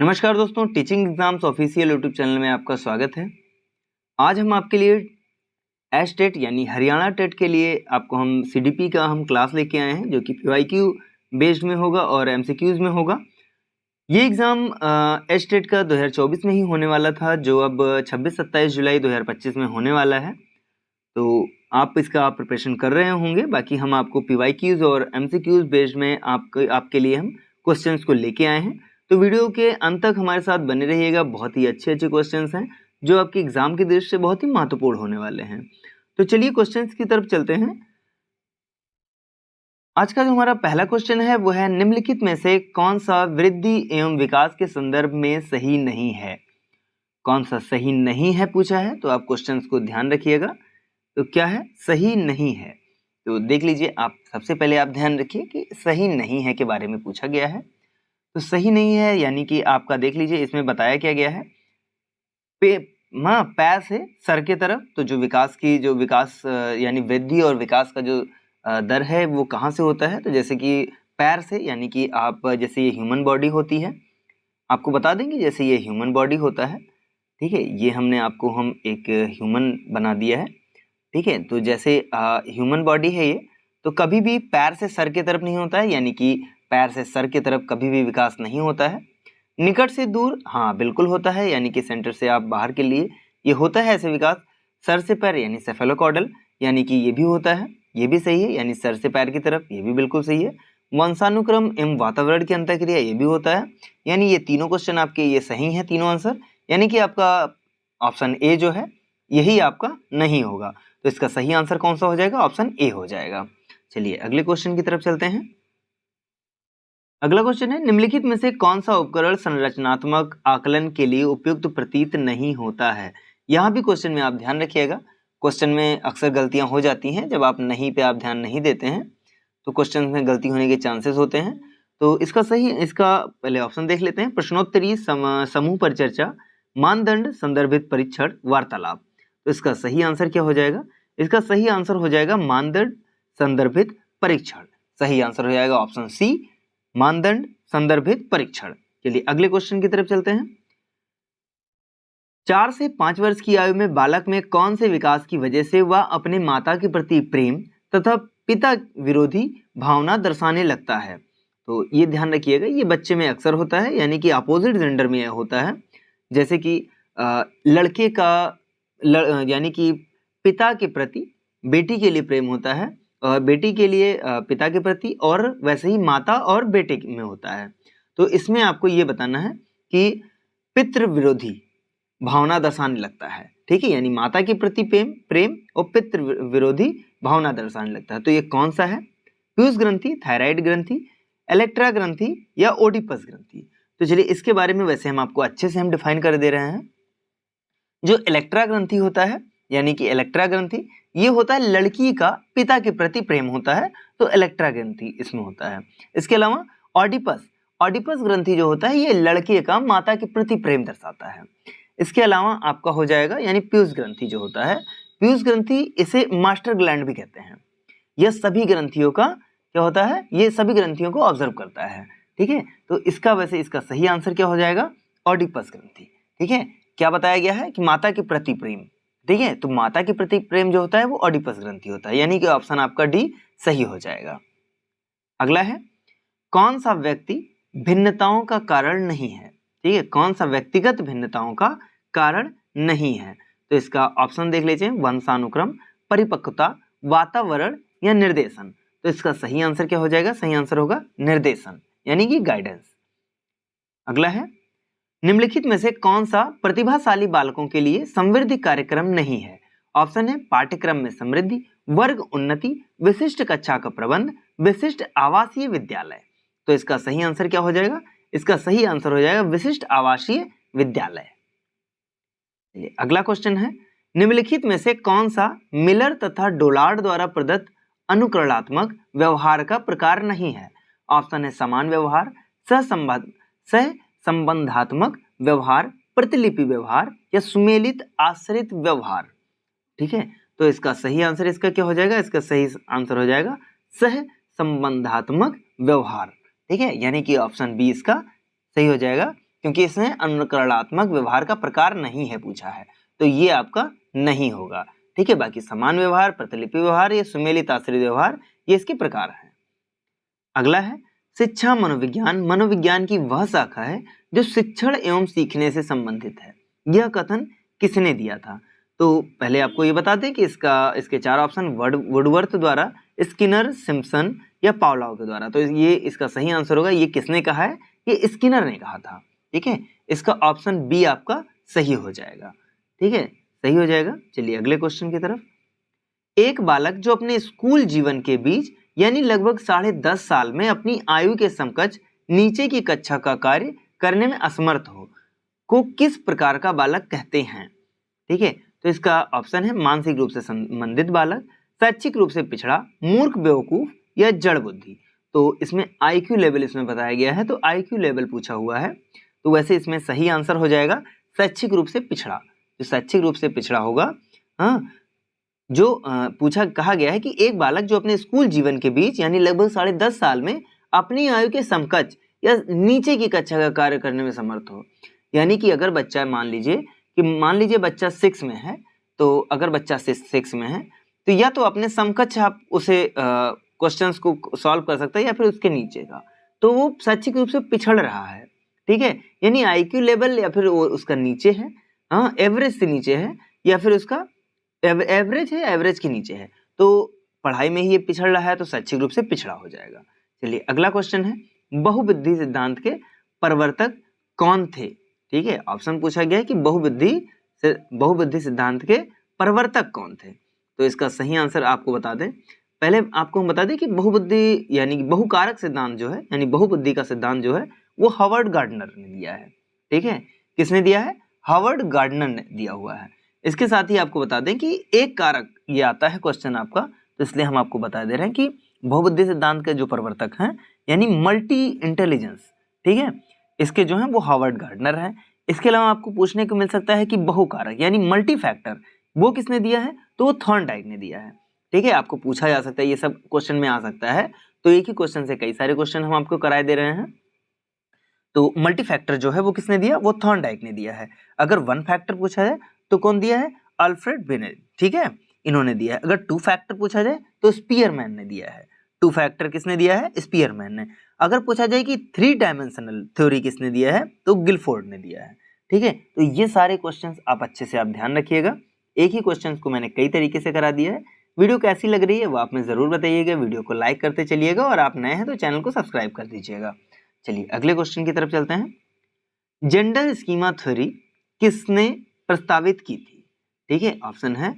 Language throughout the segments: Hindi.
नमस्कार दोस्तों, teaching exams official YouTube channel में आपका स्वागत है। आज हम आपके लिए एस्टेट यानी हरियाणा टेट के लिए आपको हम सीडीपी का क्लास लेके आए हैं, जो कि पीवाईक्यू बेस्ड में होगा और एमसीक्यूज में होगा। ये एग्ज़ाम एस्टेट का 2024 में ही होने वाला था, जो अब 26-27 जुलाई 2025 में होने वाला है। तो आप इसका प्रिपरेशन कर रहे होंगे। बाकी हम आपको पीवाईक्यूज और एमसीक्यूज बेस्ड में आपके लिए हम क्वेश्चंस को लेके आए हैं। तो वीडियो के अंत तक हमारे साथ बने रहिएगा। बहुत ही अच्छे क्वेश्चंस हैं जो आपके एग्जाम की दृष्टि से बहुत ही महत्वपूर्ण होने वाले हैं। तो चलिए क्वेश्चंस की तरफ चलते हैं। आज का जो हमारा पहला क्वेश्चन है वो है, निम्नलिखित में से कौन सा वृद्धि एवं विकास के संदर्भ में सही नहीं है? कौन सा सही नहीं है पूछा है, तो आप क्वेश्चंस को ध्यान रखिएगा। तो क्या है? सही नहीं है। तो देख लीजिए, आप सबसे पहले आप ध्यान रखिए कि सही नहीं है के बारे में पूछा गया है। तो सही नहीं है यानी कि आपका देख लीजिए, इसमें बताया क्या गया है, पैर से सर के तरफ। तो जो विकास यानी वृद्धि और विकास का जो दर है वो कहाँ से होता है? तो जैसे कि पैर से, यानी कि आप जैसे ये ह्यूमन बॉडी होती है, आपको बता देंगे जैसे ये ह्यूमन बॉडी होता है, ठीक है। ये हमने आपको एक ह्यूमन बना दिया है, ठीक है। तो जैसे ह्यूमन बॉडी है ये, तो कभी भी पैर से सर की तरफ नहीं होता है, यानी कि पैर से सर की तरफ कभी भी विकास नहीं होता है। निकट से दूर, हाँ बिल्कुल होता है, यानी कि सेंटर से आप बाहर के लिए ये होता है ऐसे विकास। सर से पैर यानी सेफेलोकॉर्डल, यानी कि ये भी होता है, ये भी सही है, यानी सर से पैर की तरफ, ये भी बिल्कुल सही है। वंशानुक्रम एवं वातावरण की अंतःक्रिया, ये भी होता है, यानी ये तीनों क्वेश्चन आपके ये सही है, तीनों आंसर। यानी कि आपका ऑप्शन ए जो है यही आपका नहीं होगा। तो इसका सही आंसर कौन सा हो जाएगा? ऑप्शन ए हो जाएगा। चलिए अगले क्वेश्चन की तरफ चलते हैं। अगला क्वेश्चन है, निम्नलिखित में से कौन सा उपकरण संरचनात्मक आकलन के लिए उपयुक्त प्रतीत नहीं होता है? यहाँ भी क्वेश्चन में आप ध्यान रखिएगा। क्वेश्चन में अक्सर गलतियां हो जाती हैं, जब आप नहीं पे आप ध्यान नहीं देते हैं तो क्वेश्चन में गलती होने के चांसेस होते हैं। तो इसका पहले ऑप्शन देख लेते हैं। प्रश्नोत्तरी समूह पर चर्चा, मानदंड, संदर्भित परीक्षण, वार्तालाप। तो इसका सही आंसर क्या हो जाएगा? इसका सही आंसर हो जाएगा मानदंड, संदर्भित परीक्षण। सही आंसर हो जाएगा ऑप्शन सी, मानदंड, संदर्भित परीक्षण। चलिए अगले क्वेश्चन की तरफ चलते हैं। 4 से 5 वर्ष की आयु में बालक में कौन से विकास की वजह से वह अपने माता के प्रति प्रेम तथा पिता विरोधी भावना दर्शाने लगता है? तो ये ध्यान रखिएगा, ये बच्चे में अक्सर होता है, यानी कि अपोजिट जेंडर में यह होता है। जैसे कि लड़के का यानी कि पिता के प्रति बेटी के लिए प्रेम होता है, और बेटी के लिए पिता के प्रति, और वैसे ही माता और बेटे में होता है। तो इसमें आपको ये बताना है कि पितृ विरोधी भावना दर्शाने लगता है, ठीक है। यानी माता के प्रति प्रेम और पितृ विरोधी भावना दर्शाने लगता है। तो ये कौन सा है? पीयूष ग्रंथि, थायराइड ग्रंथि, इलेक्ट्रा ग्रंथि या ओडिपस ग्रंथि? तो चलिए इसके बारे में वैसे हम आपको अच्छे से डिफाइन कर दे रहे हैं। जो इलेक्ट्रा ग्रंथि होता है, यानी कि इलेक्ट्रा ग्रंथि, ये होता है लड़की का पिता के प्रति प्रेम होता है, तो इलेक्ट्रा ग्रंथि इसमें होता है। इसके अलावा ऑडिपस ग्रंथि जो होता है, ये लड़के का माता के प्रति प्रेम दर्शाता है। इसके अलावा आपका हो जाएगा यानी पीयूष ग्रंथि जो होता है, पीयूष ग्रंथि इसे मास्टर ग्लैंड भी कहते हैं। यह सभी ग्रंथियों का क्या होता है? ये सभी ग्रंथियों को ऑब्जर्व करता है, ठीक है। तो इसका सही आंसर क्या हो जाएगा? ऑडिपस ग्रंथि, ठीक है। क्या बताया गया है कि माता के प्रति प्रेम, ठीक है। तो माता के प्रति प्रेम जो होता है वो ऑडिपस ग्रंथि होता है, यानी कि ऑप्शन आपका डी सही हो जाएगा। अगला है, कौन सा व्यक्ति भिन्नताओं का कारण नहीं है? ठीक है, कौन सा व्यक्तिगत भिन्नताओं का कारण नहीं है? तो इसका ऑप्शन देख लीजिए, वंशानुक्रम, परिपक्वता, वातावरण या निर्देशन। तो इसका सही आंसर क्या हो जाएगा? सही आंसर होगा निर्देशन, यानी कि गाइडेंस। अगला है, निम्नलिखित में से कौन सा प्रतिभाशाली बालकों के लिए समृद्धि कार्यक्रम नहीं है? ऑप्शन है पाठ्यक्रम में समृद्धि, वर्ग उन्नति, विशिष्ट कक्षा का प्रबंध, विशिष्ट आवासीय विद्यालय। तो इसका सही आंसर क्या हो जाएगा? इसका सही आंसर हो जाएगा विशिष्ट आवासीय विद्यालय। अगला क्वेश्चन है, निम्नलिखित में से कौन सा मिलर तथा डोलार्ड द्वारा प्रदत्त अनुकरणात्मक व्यवहार का प्रकार नहीं है? ऑप्शन है समान व्यवहार, सहसंबंधात्मक व्यवहार, प्रतिलिपि व्यवहार या सुमेलित आश्रित व्यवहार। ठीक है, तो इसका सही आंसर इसका क्या हो जाएगा? इसका सही आंसर हो जाएगा सह संबंधात्मक व्यवहार। ठीक है, यानी कि ऑप्शन बी इसका सही हो जाएगा। क्योंकि इसमें अनुकरणात्मक व्यवहार का प्रकार नहीं है पूछा है, तो ये आपका नहीं होगा। ठीक है, बाकी समान व्यवहार, प्रतिलिपि व्यवहार या सुमेलित आश्रित व्यवहार, ये इसके प्रकार है। अगला है शिक्षा मनोविज्ञान। मनोविज्ञान की वह शाखा है जो शिक्षण एवं सीखने से संबंधित है। यह कथन किसने दिया था? तो पहले आपको ये बता दें कि इसके चार ऑप्शन वुडवर्थ द्वारा, स्किनर, सिम्पसन या पावलोव के द्वारा। तो ये इसका सही आंसर होगा। ये किसने कहा है? ये स्किनर ने कहा था। ठीक है, इसका ऑप्शन बी आपका सही हो जाएगा। ठीक है, सही हो जाएगा। चलिए अगले क्वेश्चन की तरफ। एक बालक जो अपने स्कूल जीवन के बीच यानी लगभग 10.5 साल में अपनी आयु के समकक्ष नीचे की कक्षा का कार्य करने में असमर्थ हो को किस प्रकार का बालक कहते हैं? ठीक है, तो इसका ऑप्शन है मानसिक रूप से संबंधित बालक, शैक्षिक रूप से पिछड़ा, मूर्ख, बेवकूफ या जड़ बुद्धि। तो इसमें आईक्यू लेवल इसमें बताया गया है, तो आईक्यू लेवल पूछा हुआ है, तो वैसे इसमें सही आंसर हो जाएगा शैक्षिक रूप से पिछड़ा। जो शैक्षिक रूप से पिछड़ा होगा, हाँ, जो कहा गया है कि एक बालक जो अपने स्कूल जीवन के बीच यानी लगभग 10.5 साल में अपनी आयु के समकक्ष या नीचे की कक्षा का कार्य करने में समर्थ हो। यानी कि अगर बच्चा मान लीजिए बच्चा 6 में है, तो अगर बच्चा 6 में है तो या तो अपने समकक्ष आप उसे क्वेश्चंस को सॉल्व कर सकता है या फिर उसके नीचे का, तो वो शैक्षिक रूप से पिछड़ रहा है। ठीक है, यानी आईक्यू लेवल या फिर वो उसका नीचे है, हाँ, एवरेज से नीचे है, या फिर उसका एवरेज है, एवरेज के नीचे है, तो पढ़ाई में ही ये पिछड़ रहा है, तो शैक्षिक रूप से पिछड़ा हो जाएगा। चलिए अगला क्वेश्चन है, बहुबुद्धि सिद्धांत के प्रवर्तक कौन थे? ठीक है, ऑप्शन पूछा गया है कि बहुबुद्धि सिद्धांत के प्रवर्तक कौन थे? तो इसका सही आंसर आपको बता दें, पहले आपको हम बता दें कि बहुबुद्धि यानी कि बहुकारक सिद्धांत जो है, यानी बहुबुद्धि का सिद्धांत जो है, वो हार्वर्ड गार्डनर ने दिया है। ठीक है, किसने दिया है? हार्वर्ड गार्डनर ने दिया हुआ है। इसके साथ ही आपको बता दें कि एक कारक ये आता है क्वेश्चन आपका, तो इसलिए हम आपको बता दे रहे हैं कि बहुबुद्धि सिद्धांत के जो प्रवर्तक हैं यानी मल्टी इंटेलिजेंस, ठीक है, इसके जो हैं वो हार्वर्ड गार्डनर हैं। इसके अलावा आपको पूछने को मिल सकता है कि बहुकारक यानी मल्टी फैक्टर वो किसने दिया है? तो वो थॉर्नडाइक ने दिया है। ठीक है, आपको पूछा जा सकता है, ये सब क्वेश्चन में आ सकता है, तो एक ही क्वेश्चन से कई सारे क्वेश्चन हम आपको कराए दे रहे हैं। तो मल्टी फैक्टर जो है वो किसने दिया? वो थॉर्नडाइक ने दिया है। अगर वन फैक्टर पूछा जाए तो कौन दिया है? अल्फ्रेड बिनेट, ठीक है, इन्होंने दिया है। अगर टू फैक्टर पूछा जाए तो स्पीयरमैन ने दिया है। टू फैक्टर किसने दिया है? स्पीयरमैन ने। अगर पूछा जाए कि 3 डायमेंशनल थ्योरी किसने दिया है, तो गिलफोर्ड ने दिया है। ठीक है, तो ये सारे क्वेश्चंस आप अच्छे से आप ध्यान रखिएगा। एक ही क्वेश्चन को मैंने कई तरीके से करा दिया है। वीडियो कैसी लग रही है वो आप में जरूर बताइएगा। वीडियो को लाइक करते चलिएगा और आप नए हैं तो चैनल को सब्सक्राइब कर दीजिएगा। चलिए अगले क्वेश्चन की तरफ चलते हैं। जेंडर स्कीमा थ्योरी किसने प्रस्तावित की थी? ठीक है, ऑप्शन है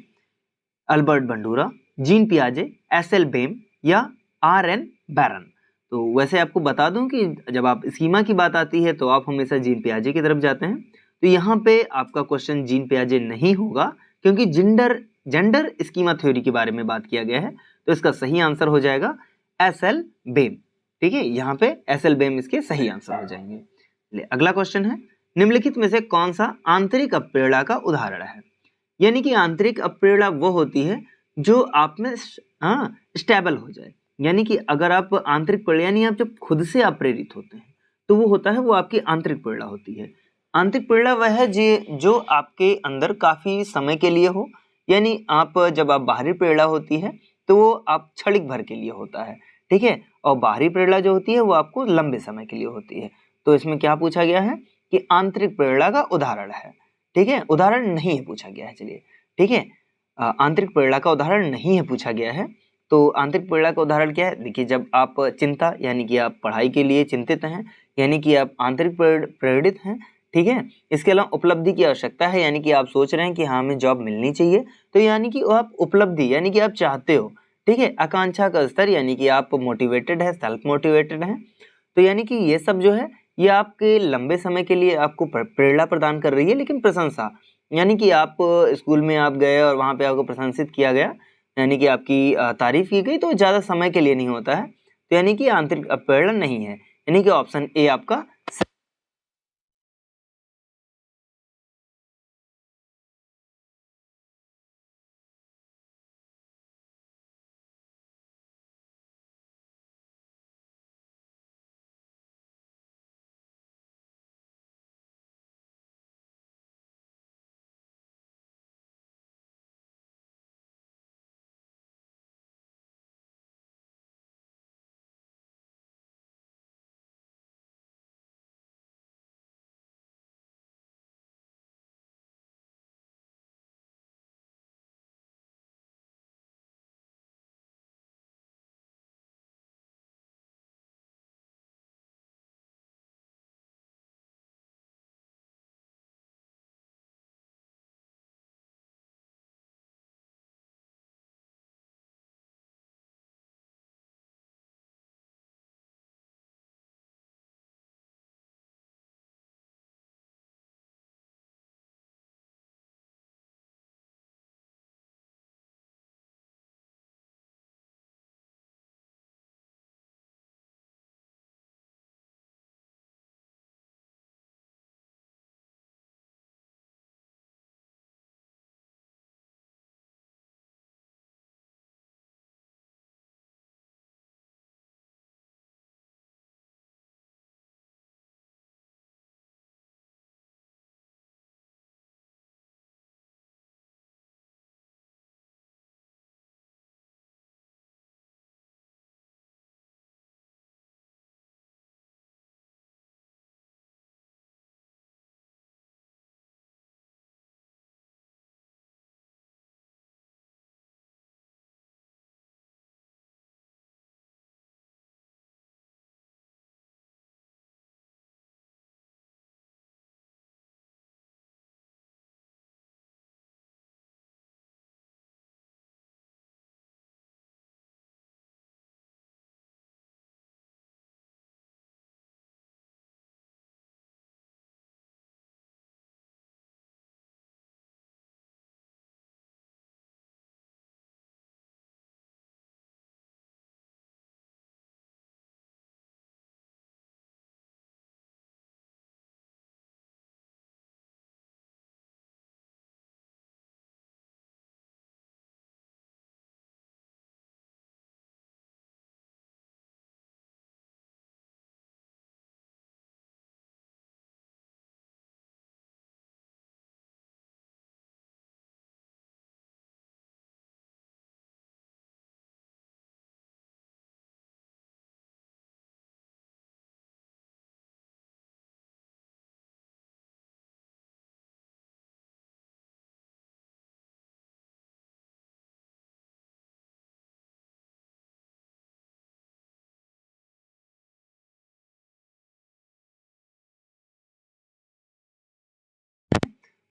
अल्बर्ट बंडूरा, जीन पियाजे, एस.एल. बेम या आर.एन. बैरन। तो वैसे आपको बता दूं कि जब आप स्कीमा की बात आती है तो आप हमेशा जीन पियाजे की तरफ जाते हैं। तो यहाँ पे आपका क्वेश्चन जीन पियाजे नहीं होगा, क्योंकि जेंडर स्कीमा थ्योरी के बारे में बात किया गया है। तो इसका सही आंसर हो जाएगा एस.एल. बेम। ठीक है, यहाँ पे एस.एल. बेम इसके सही आंसर हो जाएंगे। अगला क्वेश्चन है, निम्नलिखित में से कौन सा आंतरिक अपप्रेरणा का उदाहरण है? यानी कि आंतरिक अपप्रेरणा वो होती है जो आप में स्टेबल हो जाए। यानी कि अगर आप आंतरिक प्रेरणा यानी आप जब खुद से आप प्रेरित होते हैं तो वो होता है, वो आपकी आंतरिक प्रेरणा होती है। आंतरिक प्रेरणा वह है जो आपके अंदर काफी समय के लिए हो। यानी आप जब आप बाहरी प्रेरणा होती है तो वो आप क्षणिक भर के लिए होता है। ठीक है, और बाहरी प्रेरणा जो होती है वो आपको लंबे समय के लिए होती है। तो इसमें क्या पूछा गया है कि आंतरिक प्रेरणा का उदाहरण है। ठीक है, उदाहरण नहीं है पूछा गया है। चलिए ठीक है, आंतरिक प्रेरणा का उदाहरण नहीं है पूछा गया है। तो आंतरिक प्रेरणा का उदाहरण क्या है? देखिए, जब आप चिंता यानी कि आप पढ़ाई के लिए चिंतित हैं, यानी कि आप आंतरिक प्रेरित हैं। ठीक है, इसके अलावा उपलब्धि की आवश्यकता है, यानी कि आप सोच रहे हैं कि हाँ हमें जॉब मिलनी चाहिए, तो यानी कि आप उपलब्धि यानी कि आप चाहते हो। ठीक है, आकांक्षा का स्तर यानी कि आप मोटिवेटेड है, सेल्फ मोटिवेटेड है। तो यानी कि ये सब जो है ये आपके लंबे समय के लिए आपको प्रेरणा प्रदान कर रही है। लेकिन प्रशंसा यानी कि आप स्कूल में आप गए और वहां पे आपको प्रशंसित किया गया, यानी कि आपकी तारीफ की गई, तो ज्यादा समय के लिए नहीं होता है। तो यानी कि आंतरिक प्रेरणा नहीं है, यानी कि ऑप्शन ए आपका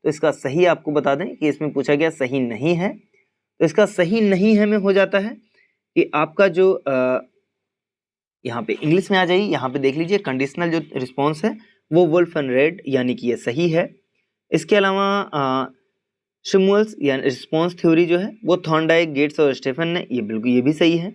तो इसका सही आपको बता दें कि इसमें पूछा गया सही नहीं है, तो इसका सही नहीं है में हो जाता है कि आपका जो यहाँ पे इंग्लिश में आ जाइए, यहाँ पे देख लीजिए कंडीशनल जो रिस्पॉन्स है वो वुल्फ एंड रेड यानी कि ये सही है। इसके अलावा शिमुअल्स यानी रिस्पॉन्स थ्योरी जो है वो थॉर्नडाइक, गेट्स और स्टेफन ने, ये बिल्कुल ये भी सही है।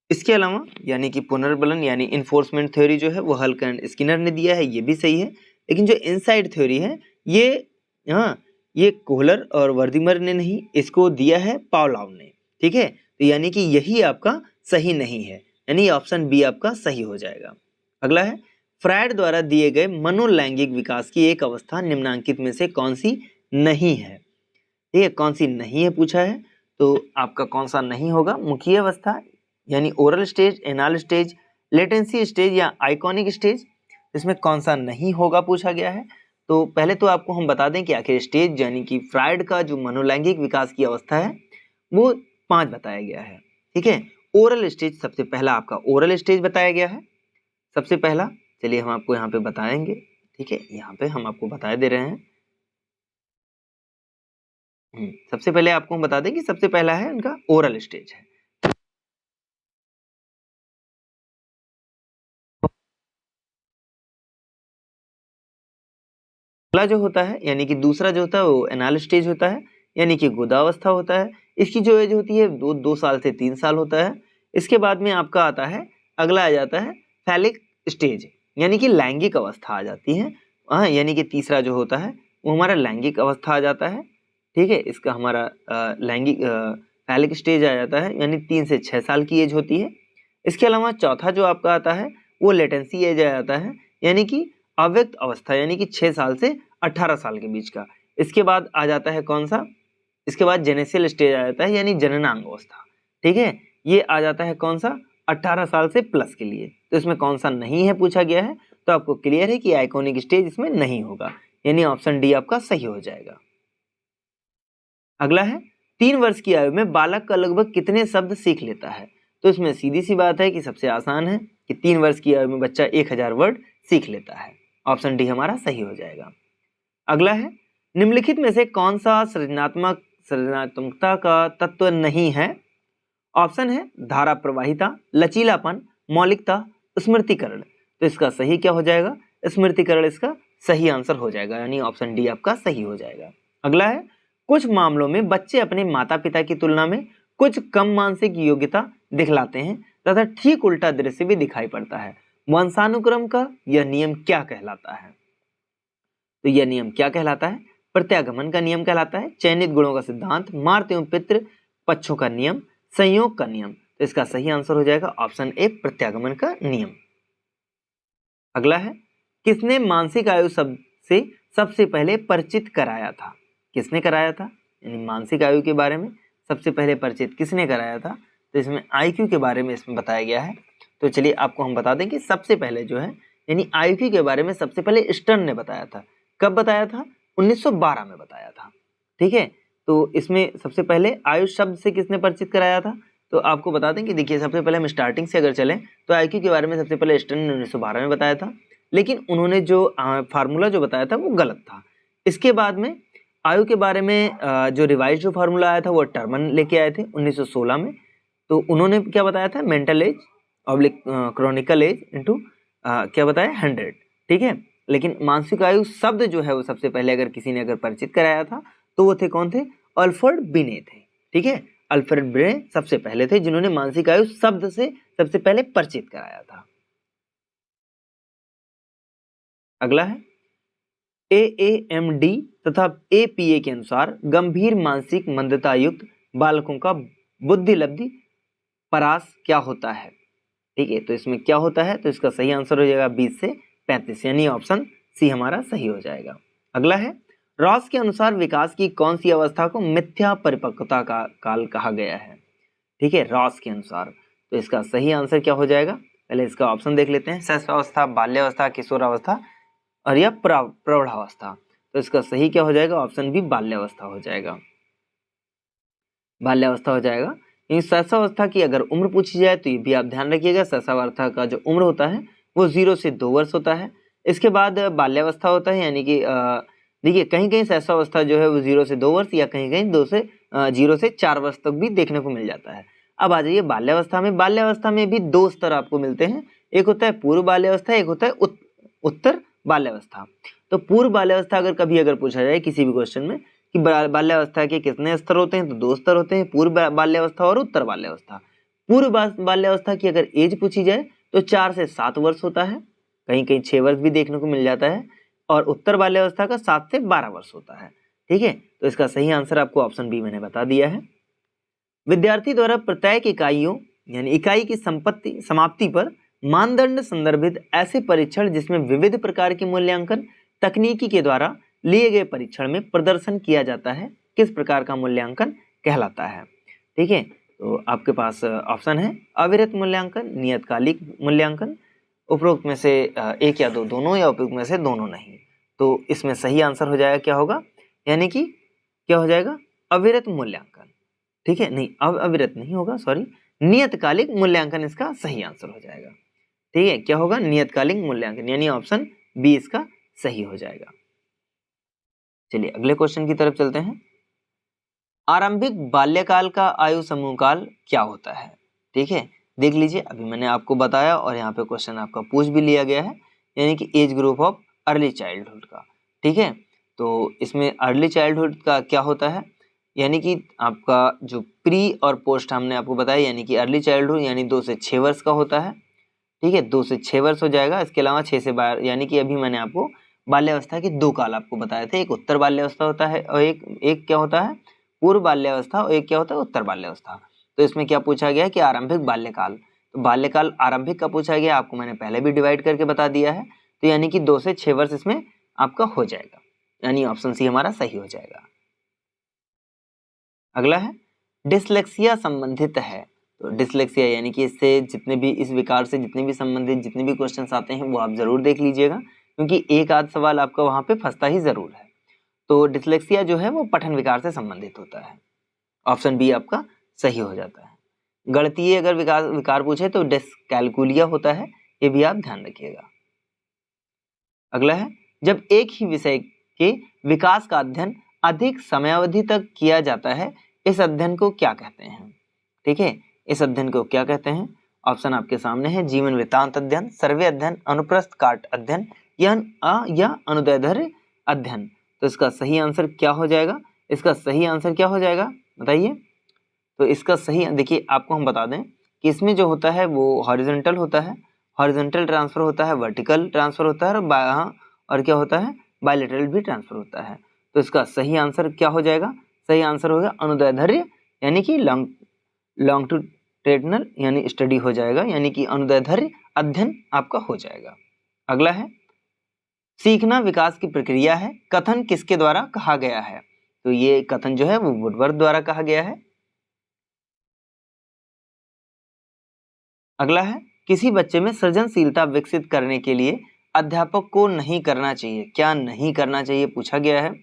इसके अलावा यानी कि पुनर्बलन यानी इन्फोर्समेंट थ्योरी जो है वो हल्क एंड स्किनर ने दिया है, ये भी सही है। लेकिन जो इनसाइड थ्योरी है ये कोहलर और वर्दीमर ने नहीं, इसको दिया है पावलॉव ने, ठीक है। तो यानी कि यही आपका सही नहीं है, यानी ऑप्शन बी आपका सही हो जाएगा। अगला है फ्रायड द्वारा दिए गए मनोलैंगिक विकास की एक अवस्था निम्नांकित में से कौन सी नहीं है, ठीक है, कौन सी नहीं है पूछा है, तो आपका कौन सा नहीं होगा, मुखीय अवस्था यानी oral stage, anal stage, latency stage या आइकॉनिक स्टेज, इसमें कौन सा नहीं होगा पूछा गया है। तो पहले तो आपको हम बता दें कि आखिर स्टेज यानी कि फ्रायड का जो मनोलैंगिक विकास की अवस्था है वो 5 बताया गया है, ठीक है। ओरल स्टेज सबसे पहला आपका ओरल स्टेज बताया गया है सबसे पहला, चलिए हम आपको यहाँ पे बताएंगे, ठीक है, यहाँ पे हम आपको बता दे रहे हैं। सबसे पहले आपको हम बता दें कि सबसे पहला है उनका ओरल स्टेज है। अगला जो होता है यानी कि दूसरा जो होता है वो एनाल स्टेज होता है, यानी कि गोदावस्था होता है। इसकी जो एज होती है 2 साल से 3 साल होता है। इसके बाद में आपका आता है, अगला आ जाता है फैलिक स्टेज, यानी कि लैंगिक अवस्था आ जाती है। यानी कि तीसरा जो होता है वो हमारा लैंगिक अवस्था आ जाता है, ठीक है। इसका हमारा लैंगिक फैलिक स्टेज आ जाता है, यानी 3 से 6 साल की एज होती है। इसके अलावा चौथा जो आपका आता है वो लेटेंसी एज आ जाता है, यानी कि अव्यक्त अवस्था, यानी कि 6 साल से 18 साल के बीच का। इसके बाद आ जाता है कौन सा, इसके बाद जेनेसियल स्टेज आ जाता है, यानी जननांग अवस्था, ठीक है। ये आ जाता है कौन सा, 18 साल से प्लस के लिए। तो इसमें कौन सा नहीं है पूछा गया है, तो आपको क्लियर है कि आइकॉनिक स्टेज इसमें नहीं होगा, यानी ऑप्शन डी आपका सही हो जाएगा। अगला है 3 वर्ष की आयु में बालक का लगभग कितने शब्द सीख लेता है। तो इसमें सीधी सी बात है कि सबसे आसान है कि 3 वर्ष की आयु में बच्चा 1000 वर्ड सीख लेता है, ऑप्शन डी हमारा सही हो जाएगा। अगला है निम्नलिखित में से कौन सा सृजनात्मकता का तत्व नहीं है। ऑप्शन है धारा प्रवाहिता, लचीलापन, मौलिकता, स्मृतिकरण। तो इसका सही क्या हो जाएगा, स्मृतिकरण इसका सही आंसर हो जाएगा, यानी ऑप्शन डी आपका सही हो जाएगा। अगला है कुछ मामलों में बच्चे अपने माता पिता की तुलना में कुछ कम मानसिक योग्यता दिखलाते हैं तथा ठीक उल्टा दृश्य भी दिखाई पड़ता है। वंशानुक्रम का यह नियम क्या कहलाता है। तो यह नियम क्या कहलाता है, प्रत्यागमन का नियम कहलाता है, चयनित गुणों का सिद्धांत, मातृ एवं पितृ पक्षों का नियम, संयोग का नियम। तो इसका सही आंसर हो जाएगा ऑप्शन ए, प्रत्यागमन का नियम। अगला है किसने मानसिक आयु शब्द से सबसे पहले परिचित कराया था। किसने कराया था, यानी मानसिक आयु के बारे में सबसे पहले परिचित किसने कराया था। तो इसमें आईक्यू के बारे में इसमें बताया गया है। तो चलिए आपको हम बता दें कि सबसे पहले जो है यानी आईक्यू के बारे में सबसे पहले स्टर्न ने बताया था। कब बताया था, 1912 में बताया था, ठीक है। तो इसमें सबसे पहले आयु शब्द से किसने परिचित कराया था, तो आपको बता दें कि देखिए सबसे पहले हम स्टार्टिंग से अगर चलें तो आईक्यू के बारे में सबसे पहले स्टर्न ने 1912 में बताया था, लेकिन उन्होंने जो फार्मूला जो बताया था वो गलत था। इसके बाद में आयु के बारे में जो रिवाइज जो फार्मूला आया था वो टर्मन लेके आए थे 1916 में। तो उन्होंने क्या बताया था, mental age oblique chronological age into क्या बताया 100, ठीक है। लेकिन मानसिक आयु शब्द जो है वो सबसे पहले अगर किसी ने अगर परिचित कराया था तो वो थे कौन थे, अल्फ्रेड बिने थे, ठीक है। अल्फ्रेड बिने सबसे पहले थे जिन्होंने मानसिक आयु शब्द से सबसे पहले परिचित कराया था। अगला है AAMD तथा APA के अनुसार गंभीर मानसिक मंदता युक्त बालकों का बुद्धि लब्धि परास क्या होता है, ठीक है। तो इसमें क्या होता है, तो इसका सही आंसर हो जाएगा 20 से 35, यानी ऑप्शन सी हमारा सही हो जाएगा। अगला है रॉस के अनुसार विकास की कौन सी अवस्था को मिथ्या परिपक्वता का काल कहा गया है, ठीक है, रॉस के अनुसार। तो इसका सही आंसर क्या हो जाएगा, पहले इसका ऑप्शन देख लेते हैं, शैशवावस्था, बाल्यावस्था, किशोरावस्था और या प्रौढ़ावस्था। तो इसका सही क्या हो जाएगा, ऑप्शन बी बाल्यावस्था हो जाएगा, बाल्यावस्था हो जाएगा। इन शैशवावस्था की अगर उम्र पूछी जाए तो ये भी आप ध्यान रखिएगा, शैशवावस्था का जो उम्र होता है वो 0 से 2 वर्ष होता है। इसके बाद बाल्यावस्था होता है, यानी कि देखिए कहीं कहीं शैशवावस्था जो है वो 0 से 2 वर्ष या कहीं कहीं 0 से 4 वर्ष तक भी देखने को मिल जाता है। अब आ जाइए बाल्यावस्था में। बाल्यावस्था में भी 2 स्तर आपको मिलते हैं, एक होता है पूर्व बाल्यावस्था, एक होता है उत्तर बाल्यावस्था। तो पूर्व बाल्यावस्था अगर पूछा जाए किसी भी क्वेश्चन में कि बाल्यावस्था के कितने स्तर होते हैं, तो 2 स्तर होते हैं, पूर्व बाल्यावस्था और उत्तर बाल्यावस्था। पूर्व बाल्यावस्था की अगर एज पूछी जाए तो 4 से 7 वर्ष होता है, कहीं कहीं 6 वर्ष भी देखने को मिल जाता है, और उत्तर बाल्यावस्था का 7 से 12 वर्ष होता है। ठीक है, तो इसका सही आंसर आपको ऑप्शन बी मैंने बता दिया है। विद्यार्थी द्वारा प्रत्येक इकाइयों यानी इकाई की समाप्ति पर मानदंड संदर्भित ऐसे परीक्षण जिसमें विविध प्रकार के मूल्यांकन तकनीकी के द्वारा लिए गए परीक्षण में प्रदर्शन किया जाता है, किस प्रकार का मूल्यांकन कहलाता है? ठीक है, तो आपके पास ऑप्शन है अविरत मूल्यांकन, नियतकालिक मूल्यांकन, उपरोक्त में से एक या दो दोनों, या उपरोक्त में से दोनों नहीं। तो इसमें सही आंसर हो जाएगा क्या होगा, यानी कि क्या हो जाएगा, अविरत मूल्यांकन। ठीक है, नहीं अविरत नहीं होगा, सॉरी, नियतकालिक मूल्यांकन इसका सही आंसर हो जाएगा। ठीक है, क्या होगा, नियतकालिक मूल्यांकन, यानी ऑप्शन बी इसका सही हो जाएगा। चलिए अगले क्वेश्चन की तरफ चलते हैं। आरंभिक बाल्यकाल का आयु समूह काल क्या होता है? ठीक है, देख लीजिए, अभी मैंने आपको बताया और यहाँ पे क्वेश्चन आपका पूछ भी लिया गया है, यानी कि age group of early childhood का। ठीक है, तो इसमें अर्ली चाइल्डहुड का क्या होता है, यानी कि आपका जो प्री और पोस्ट हमने आपको बताया, यानी कि अर्ली चाइल्डहुड यानी 2 से 6 वर्ष का होता है। ठीक है, 2 से 6 वर्ष हो जाएगा। इसके अलावा 6 से 12, यानी कि अभी मैंने आपको बाल्यावस्था के 2 काल आपको बताए थे, एक उत्तर बाल्यावस्था होता है और एक क्या होता है, पूर्व बाल्यावस्था, और एक क्या होता है, उत्तर बाल्यावस्था। तो इसमें क्या पूछा गया कि आरंभिक बाल्यकाल, तो बाल्यकाल आरंभिक का पूछा गया, आपको मैंने पहले भी डिवाइड करके बता दिया है, तो यानी कि 2 से 6 वर्ष इसमें आपका हो जाएगा, यानी ऑप्शन सी हमारा सही हो जाएगा। अगला है डिसलेक्सिया संबंधित है, तो डिसलेक्सिया यानी कि इससे जितने भी, इस विकार से जितने भी संबंधित जितने भी क्वेश्चंस आते हैं वो आप जरूर देख लीजिएगा, क्योंकि एक आध सवाल आपका वहां पे फंसता ही जरूर है। तो डिसलेक्सिया जो है वो पठन विकार से संबंधित होता है, ऑप्शन बी आपका सही हो जाता है। गणितीय अगर विकार पूछे तो डिसकैलकुलिया होता है, ये भी आप ध्यान रखिएगा। अगला है जब एक ही विषय के विकास का अध्ययन अधिक समयावधि तक किया जाता है, इस अध्ययन को क्या कहते हैं? ठीक है, इस अध्ययन को क्या कहते हैं? ऑप्शन आपके सामने है, जीवन वृत्तांत अध्ययन, सर्वे अध्ययन, अनुप्रस्थ काट अध्ययन या अनुदैर्ध्य अध्ययन। तो इसका सही आंसर क्या हो जाएगा? इसका सही आंसर क्या हो जाएगा बताइए? तो इसका सही, देखिए आपको हम बता दें कि इसमें जो होता है वो हॉरिजॉन्टल होता है, हॉरिजॉन्टल ट्रांसफर होता है, वर्टिकल ट्रांसफर होता है, और क्या होता है, बायलैटरल भी ट्रांसफर होता है। तो इसका सही आंसर क्या हो जाएगा? सही आंसर होगा अनुदैर्ध्य यानी कि लॉन्गिट्यूडिनल यानी स्टडी हो जाएगा, यानी कि अनुदैर्ध्य अध्ययन आपका हो जाएगा। अगला है सीखना विकास की प्रक्रिया है, कथन किसके द्वारा कहा गया है? तो ये कथन जो है वो वुडवर्ड द्वारा कहा गया है। अगला है किसी बच्चे में सृजनशीलता विकसित करने के लिए अध्यापक को नहीं करना चाहिए, क्या नहीं करना चाहिए पूछा गया है।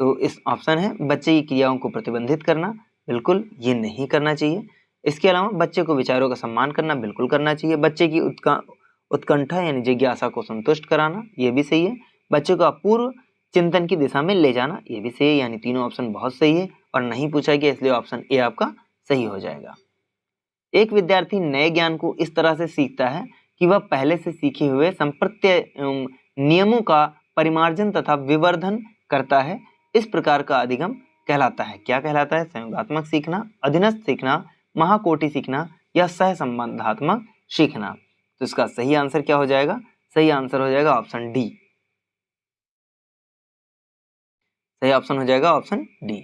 तो इस ऑप्शन है बच्चे की क्रियाओं को प्रतिबंधित करना, बिल्कुल ये नहीं करना चाहिए। इसके अलावा बच्चे को विचारों का सम्मान करना, बिल्कुल करना चाहिए। बच्चे की उत्कंठा यानी जिज्ञासा को संतुष्ट कराना, ये भी सही है। बच्चे को अपूर्व चिंतन की दिशा में ले जाना, ये भी सही है, यानी तीनों ऑप्शन बहुत सही है और नहीं पूछा गया, इसलिए ऑप्शन ए आपका सही हो जाएगा। एक विद्यार्थी नए ज्ञान को इस तरह से सीखता है कि वह पहले से सीखे हुए संप्रत्य नियमों का परिमार्जन तथा विवर्धन करता है, इस प्रकार का अधिगम कहलाता है। क्या कहलाता है? संयोगात्मक सीखना, अधीनस्थ सीखना, महाकोटि सीखना या सह संबंधात्मक सीखना। तो इसका सही आंसर क्या हो जाएगा? सही आंसर हो जाएगा ऑप्शन डी। सही ऑप्शन हो जाएगा ऑप्शन डी।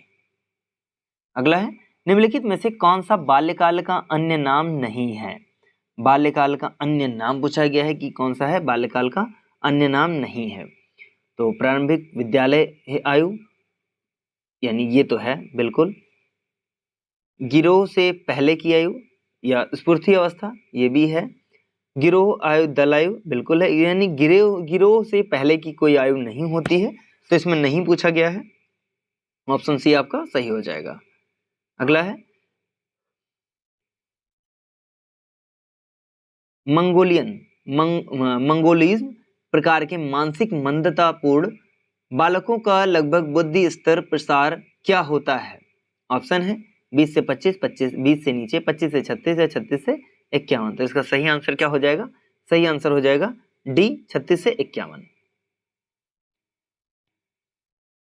अगला है निम्नलिखित में से कौन सा बाल्यकाल का अन्य नाम नहीं है? बाल्यकाल का अन्य नाम पूछा गया है कि कौन सा है बाल्यकाल का अन्य नाम नहीं है। तो प्रारंभिक विद्यालय आयु, यानी ये तो है बिल्कुल। गिरोह से पहले की आयु या स्फूर्ति अवस्था, ये भी है। गिरोह आयु, दल आयु, बिल्कुल है, यानी गिरोह से पहले की कोई आयु नहीं होती है, तो इसमें नहीं पूछा गया है। ऑप्शन सी आपका सही हो जाएगा। अगला है मंगोलियन मंगोलिज्म प्रकार के मानसिक मंदतापूर्ण बालकों का लगभग बुद्धि स्तर प्रसार क्या होता है? ऑप्शन है 20 से 25, 20 से नीचे, 25 से 36 या 36 से 51। तो इसका सही आंसर क्या हो जाएगा? सही आंसर हो जाएगा डी, 36 से 51।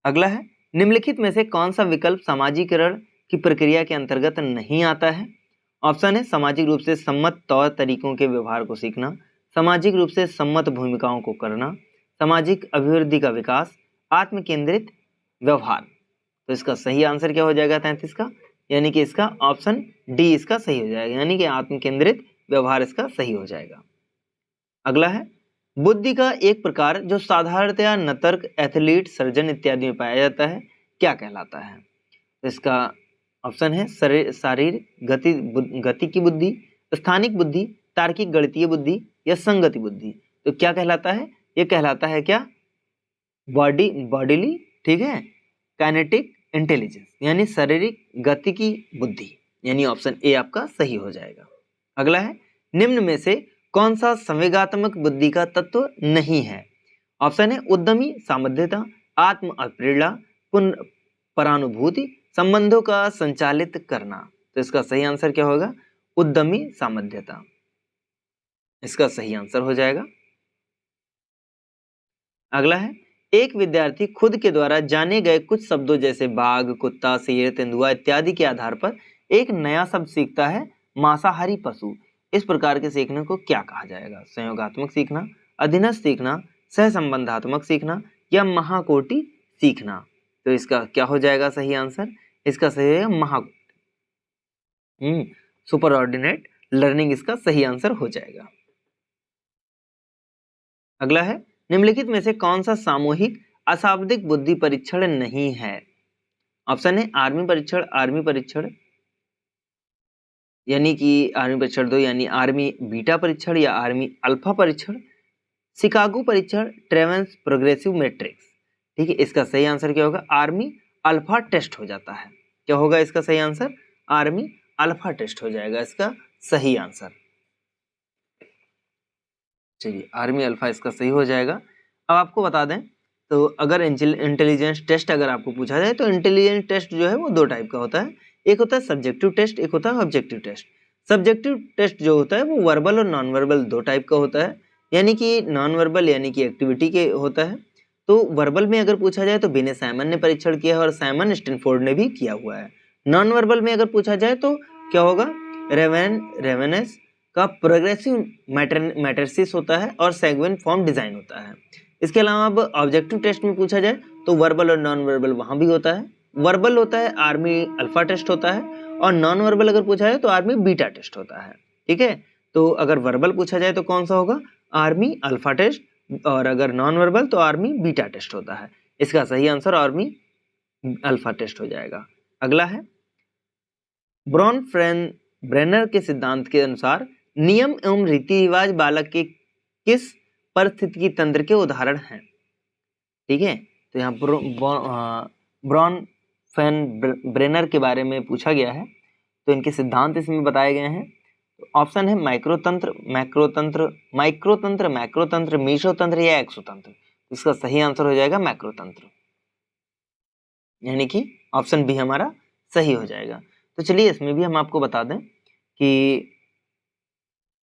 अगला है, निम्नलिखित में से कौन सा विकल्प सामाजिकरण की प्रक्रिया के अंतर्गत नहीं आता है? ऑप्शन है सामाजिक रूप से सम्मत तौर तरीकों के व्यवहार को सीखना, सामाजिक रूप से सम्मत भूमिकाओं को करना, सामाजिक अभिवृद्धि का विकास, आत्म केंद्रित व्यवहार। तो इसका सही आंसर क्या हो जाएगा 33 का? यानी कि इसका ऑप्शन डी इसका सही हो जाएगा, यानी कि आत्म केंद्रित व्यवहार इसका सही हो जाएगा। अगला है, बुद्धि का एक प्रकार जो साधारणतया नतर्क, एथलीट, सर्जन इत्यादि में पाया जाता है, क्या कहलाता है? तो इसका ऑप्शन है शारीरिक गति की बुद्धि, स्थानिक बुद्धि, तार्किक गणितीय बुद्धि या संगति बुद्धि। तो क्या कहलाता है? ये कहलाता है क्या? बॉडीली, ठीक है, काइनेटिक इंटेलिजेंस, यानी शारीरिक गति की बुद्धि, यानी ऑप्शन ए आपका सही हो जाएगा। अगला है, निम्न में से कौन सा संवेगात्मक बुद्धि का तत्व नहीं है? ऑप्शन है उद्यमी सामर्थ्यता, आत्म अप्रेरणा, परानुभूति, संबंधों का संचालित करना। तो इसका सही आंसर क्या होगा? उद्यमी सामर्थ्यता, इसका सही आंसर हो जाएगा। अगला है, एक विद्यार्थी खुद के द्वारा जाने गए कुछ शब्दों जैसे बाघ, कुत्ता, शेर, तेंदुआ इत्यादि के आधार पर एक नया शब्द सीखता है, मांसाहारी पशु। इस प्रकार के सीखने को क्या कहा जाएगा? संयोगात्मक सीखना, अधीनस्थ सीखना, सहसंबंधात्मक सीखना या महाकोटि सीखना। तो इसका क्या हो जाएगा सही आंसर? इसका सही है महाकोटि, सुपर ऑर्डिनेट लर्निंग इसका सही आंसर हो जाएगा। अगला है, निम्नलिखित में से कौन सा सामूहिक अशाब्दिक बुद्धि परीक्षण नहीं है? ऑप्शन है आर्मी परीक्षण यानी कि आर्मी परीक्षण 2 यानी आर्मी बीटा परीक्षण या आर्मी अल्फा परीक्षण, शिकागो परीक्षण, ट्रेवेंस प्रोग्रेसिव मैट्रिक्स। ठीक है, इसका सही आंसर क्या होगा? आर्मी अल्फा टेस्ट हो जाता है। क्या होगा इसका सही आंसर? आर्मी अल्फा टेस्ट हो जाएगा इसका सही आंसर। चलिए, आर्मी अल्फा इसका सही हो जाएगा। अब आपको बता दें, तो अगर इंटेलिजेंस टेस्ट अगर आपको पूछा जाए तो इंटेलिजेंस टेस्ट जो है वो दो टाइप का होता है। एक होता है सब्जेक्टिव टेस्ट, एक होता है ऑब्जेक्टिव टेस्ट। सब्जेक्टिव टेस्ट जो होता है वो वर्बल और नॉन वर्बल दो टाइप का होता है, यानी कि नॉन वर्बल यानी कि एक्टिविटी के होता है। तो वर्बल में अगर पूछा जाए तो बिने साइमन ने परीक्षण किया है और साइमन स्टैनफोर्ड ने भी किया हुआ है। नॉन वर्बल में अगर पूछा जाए तो क्या होगा? रेवेनेस का प्रोग्रेसिव मैट्रिसिस होता है और सेगमेंट फॉर्म डिजाइन होता है। इसके अलावा अब ऑब्जेक्टिव टेस्ट में पूछा जाए तो वर्बल और नॉन वर्बल वहां भी होता है। वर्बल होता है आर्मी अल्फा टेस्ट होता है, और नॉन वर्बल अगर पूछा जाए तो आर्मी बीटा टेस्ट होता है। ठीक है, तो अगर वर्बल पूछा जाए तो कौन सा होगा? आर्मी अल्फा टेस्ट, और अगर नॉन वर्बल तो आर्मी बीटा टेस्ट होता है। इसका सही आंसर आर्मी अल्फा टेस्ट हो जाएगा। अगला है, ब्रेनर के सिद्धांत के अनुसार नियम एवं रीति रिवाज बालक के किस परिस्थितिकी तंत्र के उदाहरण हैं? ठीक है, तो यहाँ ब्रेनर के बारे में पूछा गया है, तो इनके सिद्धांत इसमें बताए गए हैं। तो ऑप्शन है माइक्रोतंत्र, मैक्रोतंत्र, मीसोतंत्र या एक्सोतंत्र। इसका सही आंसर हो जाएगा मैक्रोतंत्र, यानी कि ऑप्शन बी हमारा सही हो जाएगा। तो चलिए इसमें भी हम आपको बता दें कि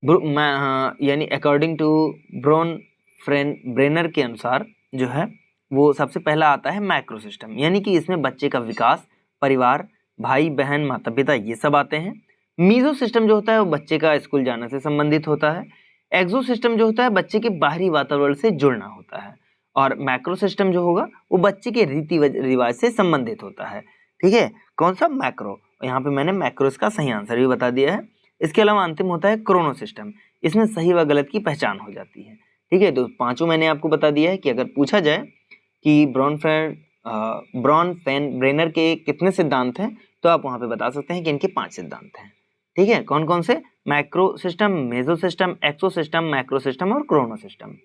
यानी अकॉर्डिंग टू ब्रेनर के अनुसार जो है वो सबसे पहला आता है मैक्रो सिस्टम, यानी कि इसमें बच्चे का विकास, परिवार, भाई बहन, माता पिता, ये सब आते हैं। मीजो सिस्टम जो होता है वो बच्चे का स्कूल जाने से संबंधित होता है। एक्सो सिस्टम जो होता है बच्चे के बाहरी वातावरण से जुड़ना होता है, और मैक्रो सिस्टम जो होगा वो बच्चे के रीति रिवाज से संबंधित होता है। ठीक है, कौन सा? मैक्रो। यहाँ पे मैंने मैक्रो इसका सही आंसर भी बता दिया है। इसके अलावा अंतिम होता है क्रोनो सिस्टम, इसमें सही व गलत की पहचान हो जाती है। ठीक है, तो पांचों मैंने आपको बता दिया है कि अगर पूछा जाए कि ब्रेनर के कितने सिद्धांत हैं, तो आप वहां पे बता सकते हैं कि इनके 5 सिद्धांत हैं। ठीक है, कौन कौन से? मैक्रो सिस्टम, मेसो सिस्टम, एक्सो सिस्टम, मैक्रो सिस्टम और क्रोनो सिस्टम।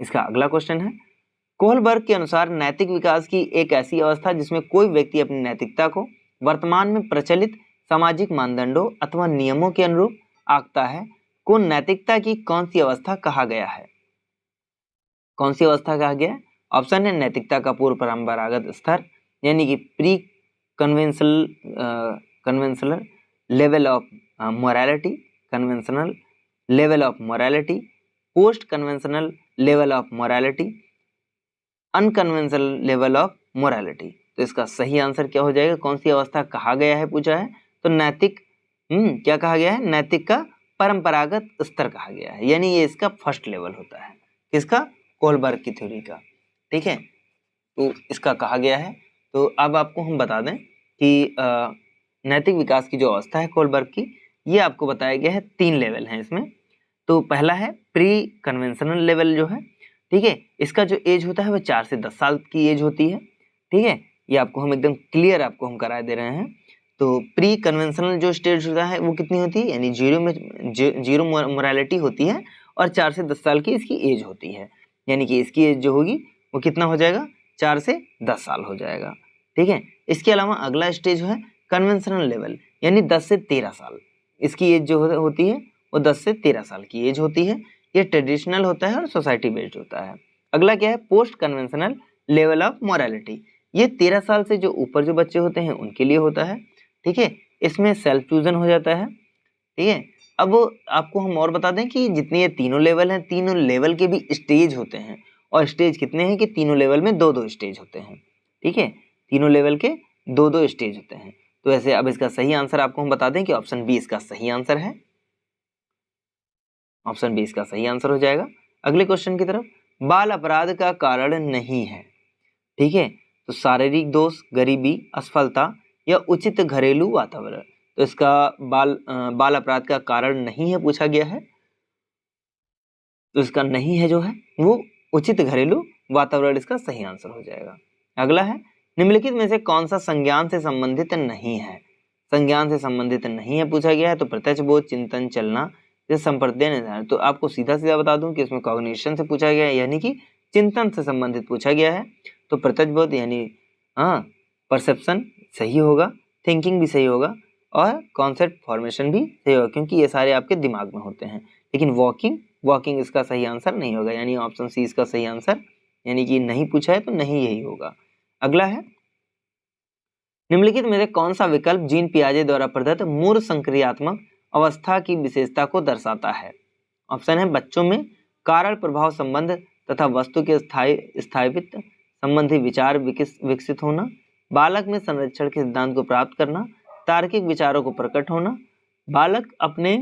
इसका अगला क्वेश्चन है, कोहलबर्ग के अनुसार नैतिक विकास की एक ऐसी अवस्था जिसमें कोई व्यक्ति अपनी नैतिकता को वर्तमान में प्रचलित सामाजिक मानदंडों अथवा नियमों के अनुरूप आंकता है, को नैतिकता की कौन सी अवस्था कहा गया है? कौन सी अवस्था कहा गया है? ऑप्शन है नैतिकता का पूर्व परंपरागत स्तर, यानी कि pre conventional level of morality, conventional level of morality, post conventional level of morality, unconventional level of morality. तो इसका सही आंसर क्या हो जाएगा, कौन सी अवस्था कहा गया है पूछा है, तो नैतिक क्या कहा गया है, नैतिक का परंपरागत स्तर कहा गया है, यानी ये इसका फर्स्ट लेवल होता है, किसका, कोलबर्ग की थ्योरी का। ठीक है, तो इसका कहा गया है। तो अब आपको हम बता दें कि नैतिक विकास की जो अवस्था है कोलबर्ग की, ये आपको बताया गया है 3 लेवल हैं इसमें। तो पहला है प्री कन्वेंशनल लेवल जो है, ठीक है, इसका जो एज होता है वह 4 से 10 साल की एज होती है। ठीक है, ये आपको हम एकदम क्लियर आपको हम करा दे रहे हैं। तो प्री कन्वेंशनल जो स्टेज होता है वो कितनी होती है, यानी जीरो मोरालिटी होती है और 4 से 10 साल की इसकी एज होती है, यानी कि इसकी एज जो होगी वो कितना हो जाएगा, 4 से 10 साल हो जाएगा। ठीक है, इसके अलावा अगला स्टेज है कन्वेंशनल लेवल, यानी 10 से 13 साल इसकी एज जो होती है वो 10 से 13 साल की एज होती है। ये ट्रेडिशनल होता है और सोसाइटी बेस्ड होता है। अगला क्या है, post conventional level of morality, ये 13 साल से जो ऊपर जो बच्चे होते हैं उनके लिए होता है। ठीक है, इसमें सेल्फ चूजन हो जाता है। ठीक है, अब आपको हम और बता दें कि जितने ये तीनों लेवल हैं, तीनों लेवल के भी स्टेज होते हैं, और स्टेज कितने हैं कि तीनों लेवल में 2-2 स्टेज होते हैं। ठीक है, तीनों लेवल के 2-2 स्टेज होते हैं। तो ऐसे अब इसका सही आंसर आपको हम बता दें कि ऑप्शन बी इसका सही आंसर है, ऑप्शन बी इसका सही आंसर हो जाएगा। अगले क्वेश्चन की तरफ, बाल अपराध का कारण नहीं है। ठीक है, तो शारीरिक दोष, गरीबी, असफलता या उचित घरेलू वातावरण। तो इसका बाल अपराध का कारण नहीं है पूछा गया है, तो इसका नहीं है जो है वो उचित घरेलू वातावरण इसका सही आंसर हो जाएगा। अगला है, निम्नलिखित में से कौन सा संज्ञान से संबंधित नहीं है, संज्ञान से संबंधित नहीं है पूछा गया है। तो प्रत्यक्ष बोध, चिंतन, चलना, संप्रदाय निर्धारण। तो आपको सीधा सीधा बता दूं कि इसमें कॉग्निशन से पूछा गया है, यानी कि चिंतन से संबंधित पूछा गया है। तो प्रत्यक्ष बोध यानी परसेप्शन सही होगा, थिंकिंग भी सही होगा और कॉन्सेप्ट फॉर्मेशन भी सही होगा, क्योंकि ये सारे आपके दिमाग में होते हैं। लेकिन वॉकिंग इसका सही आंसर नहीं होगा, यानी ऑप्शन सी इसका सही आंसर, यानी कि नहीं पूछा है तो नहीं यही होगा। अगला है, निम्नलिखित में से कौन सा विकल्प जीन पियाजे द्वारा प्रदत्त मूल संक्रियात्मक अवस्था की विशेषता को दर्शाता है। ऑप्शन है, बच्चों में कारण प्रभाव संबंध तथा वस्तु के स्थायित्व संबंधी विचार विकसित होना, बालक में संरक्षण के सिद्धांत को प्राप्त करना, तार्किक विचारों को प्रकट होना, बालक अपने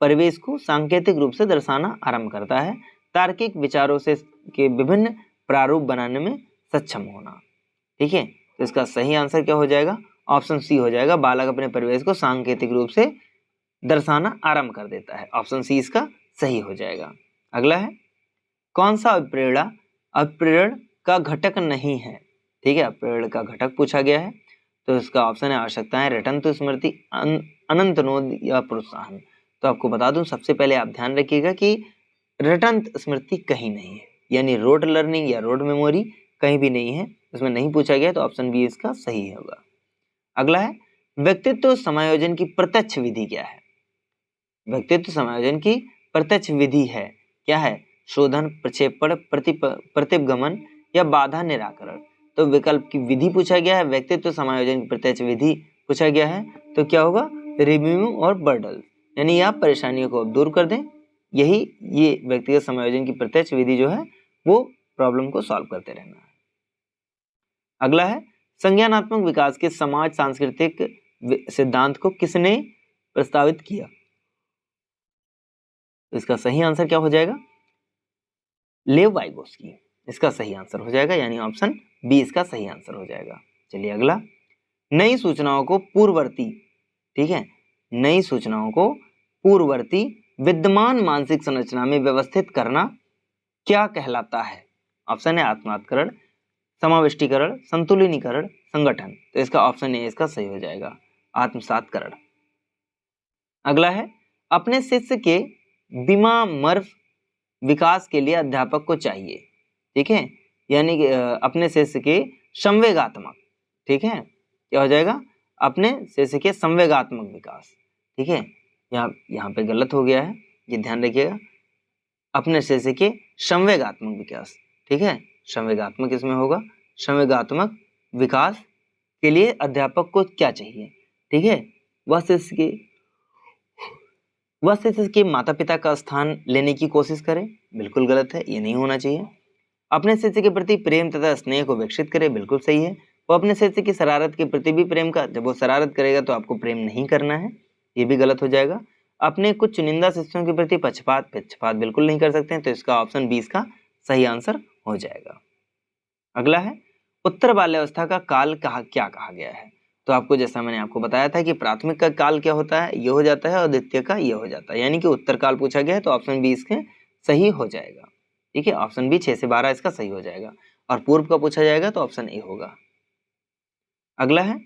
परिवेश को सांकेतिक रूप से दर्शाना आरंभ करता है, तार्किक विचारों से के विभिन्न प्रारूप बनाने में सक्षम होना। ठीक है, तो इसका सही आंसर क्या हो जाएगा, ऑप्शन सी हो जाएगा, बालक अपने परिवेश को सांकेतिक रूप से दर्शाना आरंभ कर देता है, ऑप्शन सी इसका सही हो जाएगा। अगला है, कौन सा अप्रेरण का घटक नहीं है। ठीक है, अप्रेरण का घटक पूछा गया है, तो इसका ऑप्शन है आवश्यकताएं, रटंत स्मृति, अनंतनोद या प्रोत्साहन। तो आपको बता दूं, सबसे पहले आप ध्यान रखिएगा कि रटंत स्मृति कहीं नहीं है, यानी रोड लर्निंग या रोड मेमोरी कहीं भी नहीं है, इसमें नहीं पूछा गया, तो ऑप्शन बी इसका सही होगा। अगला है, व्यक्तित्व समायोजन की प्रत्यक्ष विधि क्या है। व्यक्तित्व समायोजन की प्रत्यक्ष विधि है क्या है, शोधन, प्रक्षेपण, प्रतिगमन या बाधा निराकरण। तो विकल्प की विधि पूछा गया है, व्यक्तित्व समायोजन की प्रत्यक्ष विधि पूछा गया है, तो क्या होगा, रिमूव और बर्डल, यानी आप परेशानियों को दूर कर दें, यही ये व्यक्तिगत समायोजन की प्रत्यक्ष विधि जो है वो प्रॉब्लम को सॉल्व करते रहना है। अगला है, संज्ञानात्मक विकास के समाज सांस्कृतिक सिद्धांत को किसने प्रस्तावित किया। तो इसका सही आंसर क्या हो जाएगा, लेव वाइगोस्की इसका सही आंसर हो जाएगा, यानी ऑप्शन बी इसका सही आंसर हो जाएगा। चलिए अगला, नई सूचनाओं को पूर्ववर्ती, ठीक है, नई सूचनाओं को पूर्ववर्ती विद्यमान मानसिक संरचना में व्यवस्थित करना क्या कहलाता है। ऑप्शन है आत्मात्करण, समाविष्टीकरण, संतुलिनीकरण, संगठन। तो इसका ऑप्शन ए इसका सही हो जाएगा, आत्मसात्करण। अगला है, अपने शिष्य के विमामर्फ विकास के लिए अध्यापक को चाहिए। ठीक है, यानी कि अपने शिष्य के संवेगात्मक, ठीक है, क्या हो जाएगा, अपने शिष्य के संवेगात्मक विकास। ठीक है, यहाँ पे गलत हो गया है, ये ध्यान रखिएगा, अपने शिष्य के संवेगात्मक विकास। ठीक है, संवेगात्मक इसमें होगा। संवेगात्मक विकास के लिए अध्यापक को क्या चाहिए? ठीक है, वह शिष्य के माता पिता का स्थान लेने की कोशिश करे। बिल्कुल गलत है, ये नहीं होना चाहिए। अपने शिष्य के प्रति प्रेम तथा स्नेह को विकसित करे। बिल्कुल सही है। वो अपने शिष्य की शरारत के प्रति भी प्रेम का, जब वो शरारत करेगा तो आपको प्रेम नहीं करना है, ये भी गलत हो जाएगा। अपने कुछ चुनिंदा शिष्यों के प्रति पक्षपात बिल्कुल नहीं कर सकते हैं, तो इसका ऑप्शन 20 का सही आंसर हो जाएगा। अगला है, उत्तर बाल्यावस्था का काल क्या कहा गया है? तो आपको, जैसा मैंने आपको बताया था कि प्राथमिक का काल क्या होता है, ये हो जाता है, और द्वितीय का ये हो जाता है, यानी कि उत्तर काल पूछा गया है तो ऑप्शन 20 के सही हो जाएगा। ठीक है, ऑप्शन बी 6 से 12 इसका सही हो जाएगा। और पूर्व का पूछा जाएगा तो ऑप्शन ए होगा। अगला है,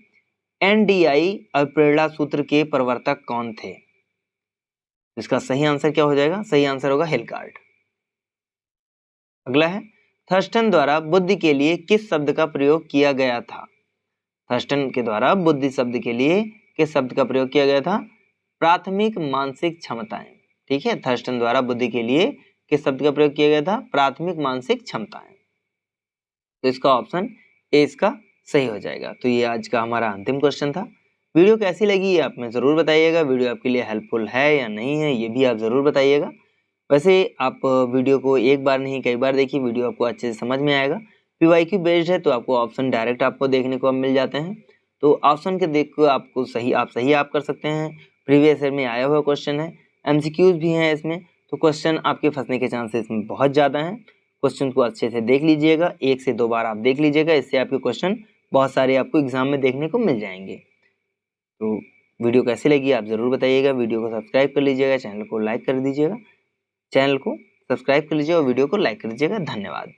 एनडीआई अप्रेरणा सूत्र के प्रवर्तक कौन थे? इसका सही आंसर क्या हो जाएगा? सही आंसर होगा हिलकार्ट। अगला है, थर्स्टन द्वारा बुद्धि के लिए किस शब्द का प्रयोग किया गया था? थर्स्टन के द्वारा बुद्धि शब्द के लिए किस शब्द का प्रयोग किया गया था? प्राथमिक मानसिक क्षमताएं। ठीक है, थर्स्टन द्वारा बुद्धि के लिए किस शब्द का प्रयोग किया गया था? प्राथमिक मानसिक क्षमताएं। तो इसका ऑप्शन ए इसका सही हो जाएगा। तो ये आज का हमारा अंतिम क्वेश्चन था। वीडियो कैसी लगी ये आप में ज़रूर बताइएगा। वीडियो आपके लिए हेल्पफुल है या नहीं है, ये भी आप ज़रूर बताइएगा। वैसे आप वीडियो को एक बार नहीं कई बार देखिए, वीडियो आपको अच्छे से समझ में आएगा। पीवाईक्यू बेस्ड है तो आपको ऑप्शन डायरेक्ट आपको देखने को मिल जाते हैं, तो ऑप्शन के देख कर आपको सही आप कर सकते हैं। प्रीवियस ईयर में आया हुआ क्वेश्चन है, एमसीक्यूज भी हैं इसमें, तो क्वेश्चन आपके फंसने के चांसेस इसमें बहुत ज़्यादा हैं। क्वेश्चन को अच्छे से देख लीजिएगा, 1 से 2 बार आप देख लीजिएगा, इससे आपके क्वेश्चन बहुत सारे आपको एग्जाम में देखने को मिल जाएंगे। तो वीडियो कैसी लगी आप ज़रूर बताइएगा। वीडियो को सब्सक्राइब कर लीजिएगा, चैनल को लाइक कर दीजिएगा, चैनल को सब्सक्राइब कर लीजिएगा और वीडियो को लाइक कर दीजिएगा। धन्यवाद।